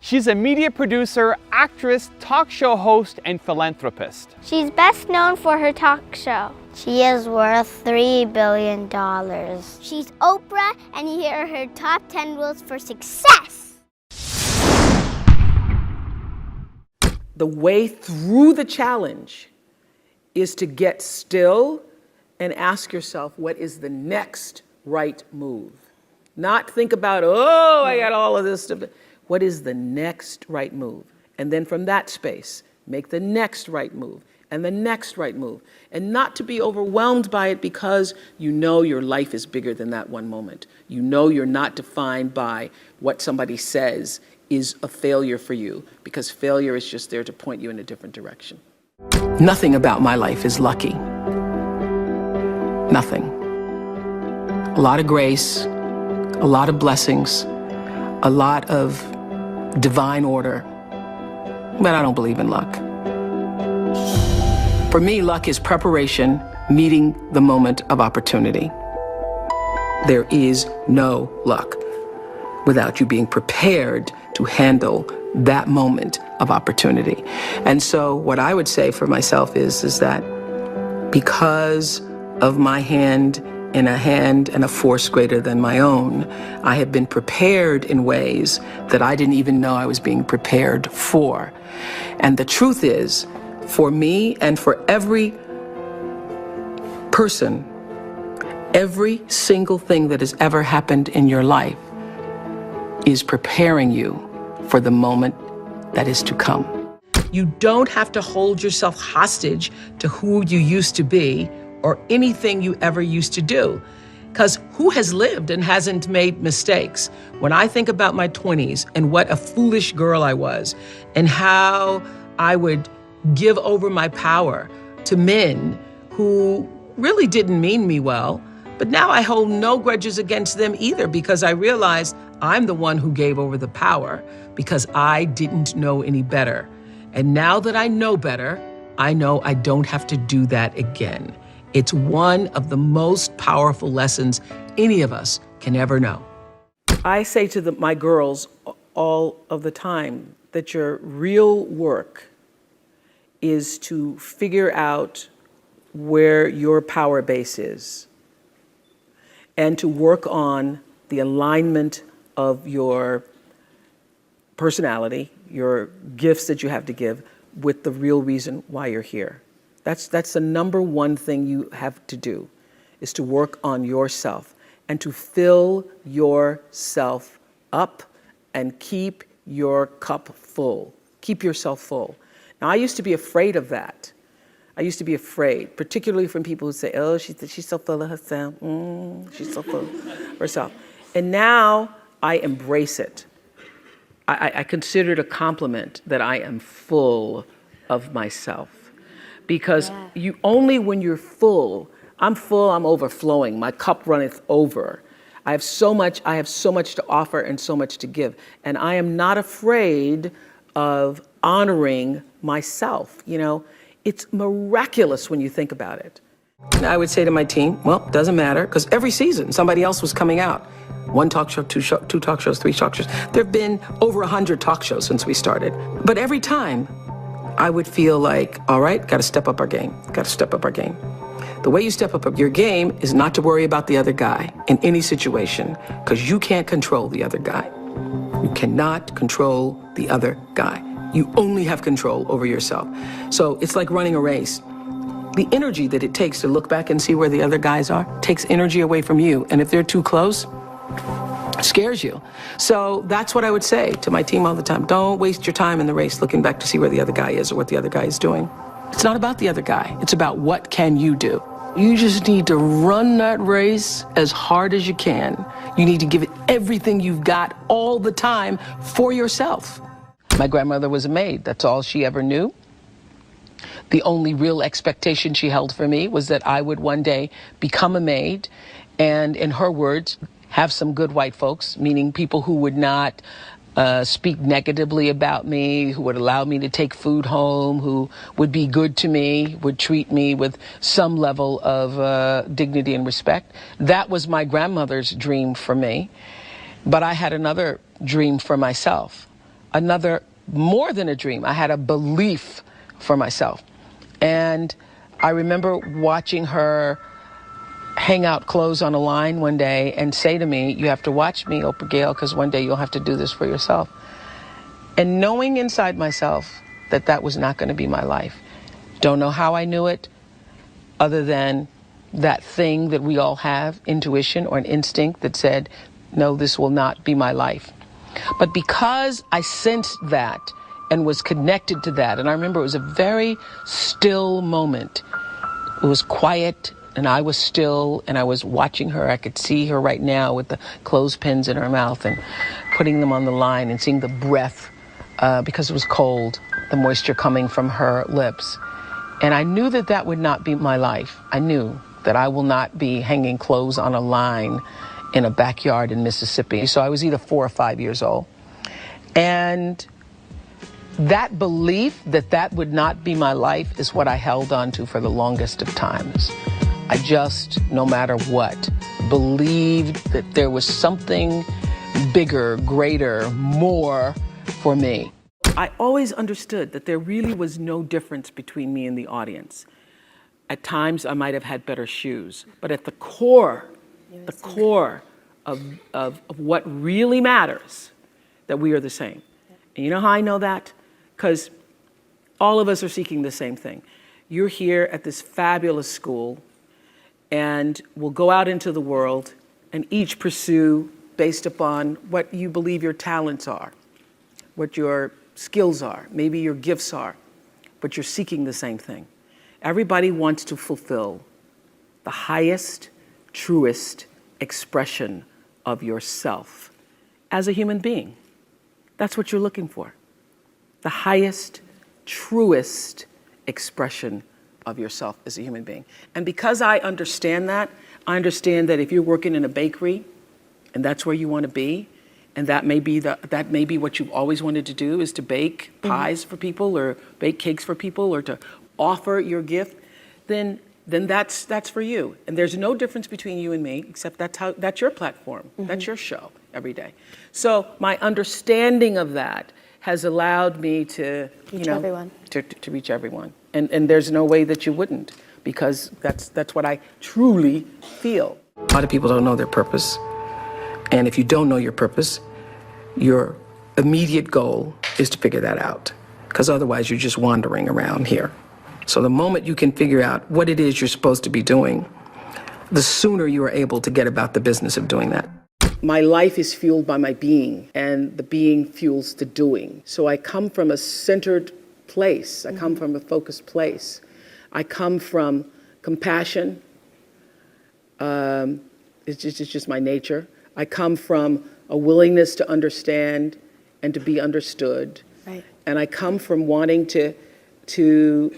She's a media producer, actress, talk show host, and philanthropist. She's best known for her talk show. She is worth $3 billion. She's Oprah, and here are her top 10 rules for success. The way through the challenge is to get still and ask yourself, what is the next right move? Not think about, oh, I got all of this stuff. What is the next right move? And then from that space, make the next right move and the next right move. And not to be overwhelmed by it because you know your life is bigger than that one moment. You know you're not defined by what somebody says is a failure for you, because failure is just there to point you in a different direction. Nothing about my life is lucky. Nothing. A lot of grace, a lot of blessings, a lot of divine order, but I don't believe in luck. For me, luck is preparation, meeting the moment of opportunity. There is no luck without you being prepared to handle that moment of opportunity. And so what I would say for myself is that because of my hand and a force greater than my own, I have been prepared in ways that I didn't even know I was being prepared for. And the truth is, for me and for every person, every single thing that has ever happened in your life is preparing you for the moment that is to come. You don't have to hold yourself hostage to who you used to be or anything you ever used to do. Because who has lived and hasn't made mistakes? When I think about my 20s and what a foolish girl I was and how I would give over my power to men who really didn't mean me well, but now I hold no grudges against them either, because I realized I'm the one who gave over the power because I didn't know any better. And now that I know better, I know I don't have to do that again. It's one of the most powerful lessons any of us can ever know. I say to my girls all of the time that your real work is to figure out where your power base is and to work on the alignment of your personality, your gifts that you have to give, with the real reason why you're here. That's the number one thing you have to do, is to work on yourself and to fill yourself up and keep your cup full. Keep yourself full. Now, I used to be afraid of that. I used to be afraid, particularly from people who say, oh, she's so full of herself. She's so full of herself. And now I embrace it. I consider it a compliment that I am full of myself. Because you only when you're full, I'm full, I'm overflowing, my cup runneth over. I have so much to offer and so much to give. And I am not afraid of honoring myself. You know, it's miraculous when you think about it. I would say to my team, well, it doesn't matter, because every season somebody else was coming out. One talk show, two talk shows, three talk shows. There have been over 100 talk shows since we started. But every time I would feel like, all right, got to step up our game, got to step up our game. The way you step up your game is not to worry about the other guy in any situation, because you can't control the other guy. You cannot control the other guy. You only have control over yourself. So it's like running a race. The energy that it takes to look back and see where the other guys are takes energy away from you. And if they're too close, it scares you. So that's what I would say to my team all the time. Don't waste your time in the race looking back to see where the other guy is or what the other guy is doing. It's not about the other guy. It's about what can you do. You just need to run that race as hard as you can. You need to give it everything you've got all the time for yourself. My grandmother was a maid. That's all she ever knew. The only real expectation she held for me was that I would one day become a maid and, in her words, have some good white folks, meaning people who would not speak negatively about me, who would allow me to take food home, who would be good to me, would treat me with some level of dignity and respect. That was my grandmother's dream for me. But I had another dream for myself. another, more than a dream. I had a belief for myself. And I remember watching her hang out clothes on a line one day and say to me, "You have to watch me, Oprah Gail, because one day you'll have to do this for yourself." And knowing inside myself that that was not going to be my life. Don't know how I knew it, other than that thing that we all have, intuition or an instinct that said, no, this will not be my life. But because I sensed that and was connected to that, and I remember it was a very still moment. It was quiet, and I was still, and I was watching her. I could see her right now with the clothespins in her mouth and putting them on the line and seeing the breath, because it was cold, the moisture coming from her lips. And I knew that that would not be my life. I knew that I will not be hanging clothes on a line in a backyard in Mississippi. So I was either 4 or 5 years old. And that belief that that would not be my life is what I held on to for the longest of times. I just, no matter what, believed that there was something bigger, greater, more for me. I always understood that there really was no difference between me and the audience. At times, I might have had better shoes, but at the core of what really matters, that we are the same. And you know how I know that? Because all of us are seeking the same thing. You're here at this fabulous school, and we'll go out into the world and each pursue based upon what you believe your talents are, what your skills are, maybe your gifts are, but you're seeking the same thing. Everybody wants to fulfill the highest, truest expression of yourself as a human being. That's what you're looking for. The highest, truest expression of yourself as a human being. And because I understand that if you're working in a bakery and that's where you want to be, and that may be what you've always wanted to do, is to bake pies for people or bake cakes for people or to offer your gift, then that's for you. And there's no difference between you and me, except that's your platform. That's your show every day. So my understanding of that has allowed me to reach everyone. To reach everyone. And there's no way that you wouldn't, because that's what I truly feel. A lot of people don't know their purpose. And if you don't know your purpose, your immediate goal is to figure that out, because otherwise you're just wandering around here. So the moment you can figure out what it is you're supposed to be doing, the sooner you are able to get about the business of doing that. My life is fueled by my being, and the being fuels the doing. So I come from a centered place. I come from a focused place. I come from compassion. It's just my nature. I come from a willingness to understand and to be understood. Right. And I come from wanting to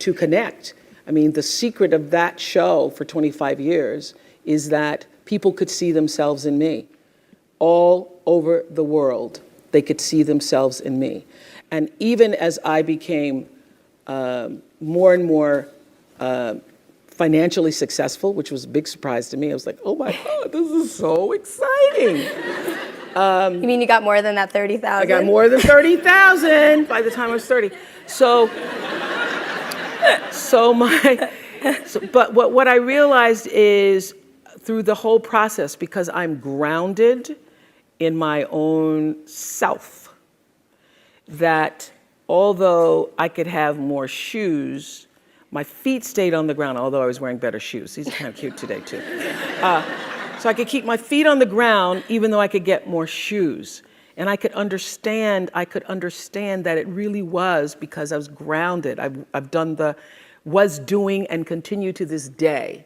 connect. I mean, the secret of that show for 25 years is that people could see themselves in me. All over the world, they could see themselves in me. And even as I became more and more financially successful, which was a big surprise to me. I was like, oh my God, this is so exciting. You mean you got more than that 30,000? I got more than 30,000 by the time I was 30. But what I realized is through the whole process, because I'm grounded in my own self, that although I could have more shoes, my feet stayed on the ground, although I was wearing better shoes. These are kind of cute today, too. So I could keep my feet on the ground, even though I could get more shoes. And I could understand that it really was because I was grounded. Was doing and continue to this day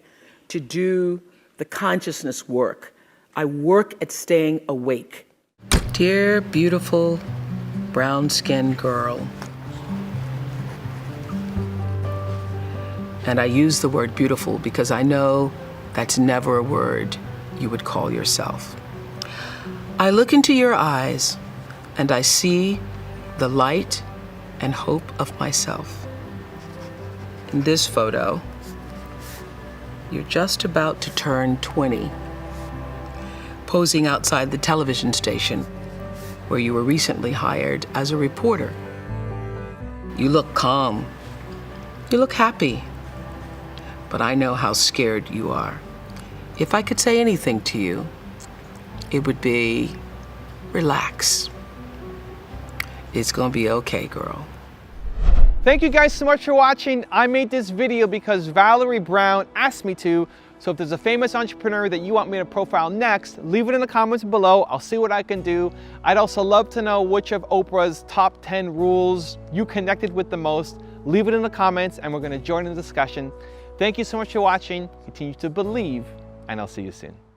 to do the consciousness work. I work at staying awake. Dear, beautiful, brown-skinned girl. And I use the word beautiful because I know that's never a word you would call yourself. I look into your eyes and I see the light and hope of myself. In this photo, you're just about to turn 20, posing outside the television station where you were recently hired as a reporter. You look calm. You look happy. But I know how scared you are. If I could say anything to you, it would be, relax. It's gonna be okay, girl. Thank you guys so much for watching. I made this video because Valerie Brown asked me to. So if there's a famous entrepreneur that you want me to profile next, leave it in the comments below. I'll see what I can do. I'd also love to know which of Oprah's top 10 rules you connected with the most. Leave it in the comments and we're gonna join in the discussion. Thank you so much for watching. Continue to believe, and I'll see you soon.